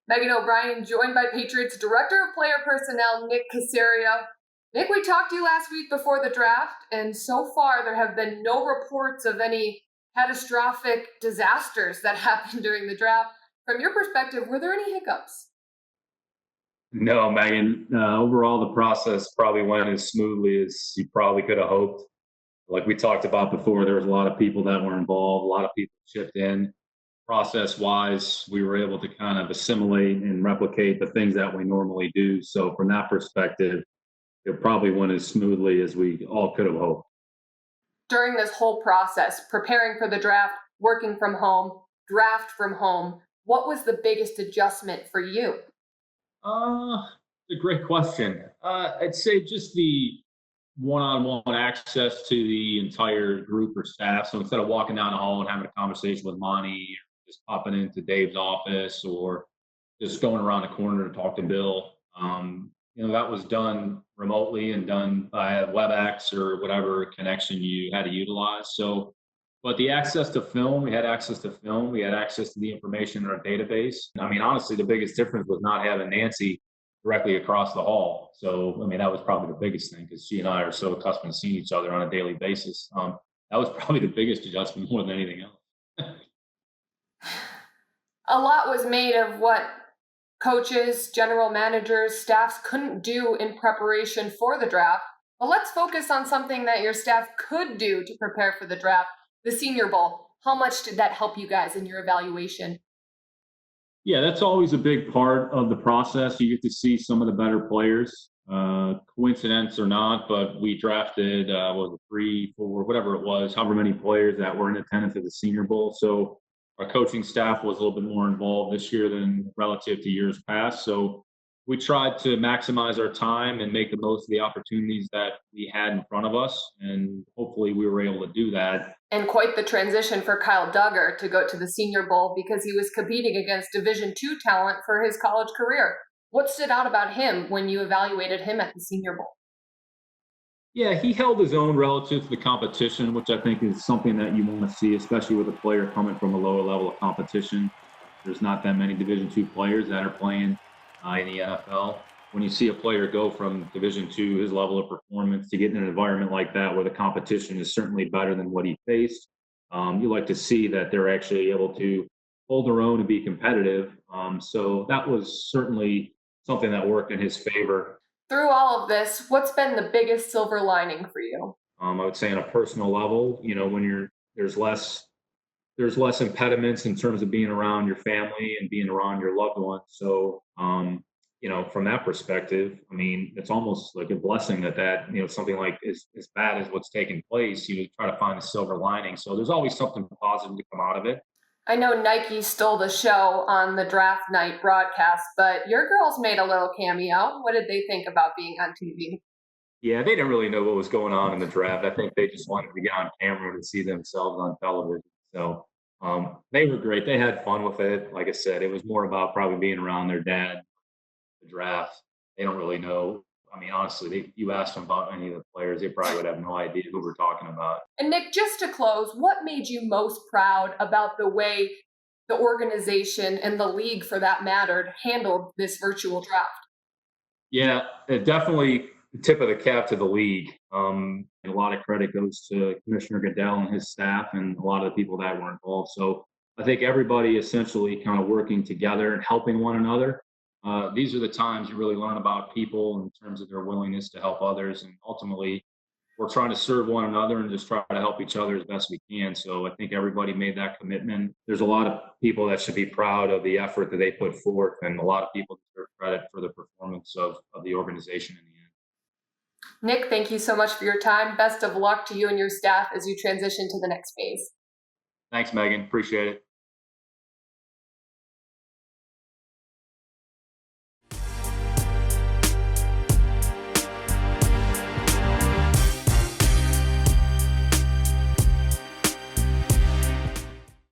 Megan O'Brien, joined by Patriots Director of Player Personnel, Nick Caserio. Nick, we talked to you last week before the draft, and so far there have been no reports of any catastrophic disasters that happened during the draft. From your perspective, were there any hiccups? No, Megan. Overall, the process probably went as smoothly as you probably could have hoped. Like we talked about before, there was a lot of people that were involved, a lot of people chipped in. Process wise, we were able to kind of assimilate and replicate the things that we normally do. So, from that perspective, it probably went as smoothly as we all could have hoped. During this whole process, preparing for the draft, working from home, draft from home, what was the biggest adjustment for you? It's a great question. I'd say just the one-on-one access to the entire group or staff. So instead of walking down the hall and having a conversation with Monty, just popping into Dave's office or just going around the corner to talk to Bill, that was done remotely and done by WebEx or whatever connection you had to utilize. So, but the access to film, we had access to film, we had access to the information in our database. I mean, honestly, the biggest difference was not having Nancy directly across the hall. So, I mean, that was probably the biggest thing because she and I are so accustomed to seeing each other on a daily basis. That was probably the biggest adjustment more than anything else. A lot was made of what coaches, general managers, staffs couldn't do in preparation for the draft. But let's focus on something that your staff could do to prepare for the draft, the Senior Bowl. How much did that help you guys in your evaluation? Yeah, that's always a big part of the process. You get to see some of the better players, coincidence or not, but we drafted, what was it, three, four, whatever it was, however many players that were in attendance at the Senior Bowl. So our coaching staff was a little bit more involved this year than relative to years past. So we tried to maximize our time and make the most of the opportunities that we had in front of us. And hopefully we were able to do that. And quite the transition for Kyle Duggar to go to the Senior Bowl because he was competing against Division II talent for his college career. What stood out about him when you evaluated him at the Senior Bowl? Yeah, he held his own relative to the competition, which I think is something that you want to see, especially with a player coming from a lower level of competition. There's not that many Division II players that are playing in the NFL. When you see a player go from Division II, his level of performance, to get in an environment like that where the competition is certainly better than what he faced, you like to see that they're actually able to hold their own and be competitive. So that was certainly something that worked in his favor. Through all of this, what's been the biggest silver lining for you? I would say on a personal level, when there's less impediments in terms of being around your family and being around your loved ones. So, from that perspective, I mean, it's almost like a blessing that something like as bad as what's taking place, you try to find a silver lining. So there's always something positive to come out of it. I know Nike stole the show on the draft night broadcast, but your girls made a little cameo. What did they think about being on TV? Yeah, they didn't really know what was going on in the draft. I think they just wanted to get on camera to see themselves on television. So they were great. They had fun with it. Like I said, it was more about probably being around their dad, the draft. They don't really know. I mean, honestly, you asked them about any of the players, they probably would have no idea who we're talking about. And Nick, just to close, what made you most proud about the way the organization and the league, for that matter, handled this virtual draft? Yeah, it definitely the tip of the cap to the league. A lot of credit goes to Commissioner Goodell and his staff and a lot of the people that were involved. So I think everybody essentially kind of working together and helping one another. These are the times you really learn about people in terms of their willingness to help others. And ultimately, we're trying to serve one another and just try to help each other as best we can. So I think everybody made that commitment. There's a lot of people that should be proud of the effort that they put forth, and a lot of people deserve credit for the performance of the organization in the end. Nick, thank you so much for your time. Best of luck to you and your staff as you transition to the next phase. Thanks, Megan. Appreciate it.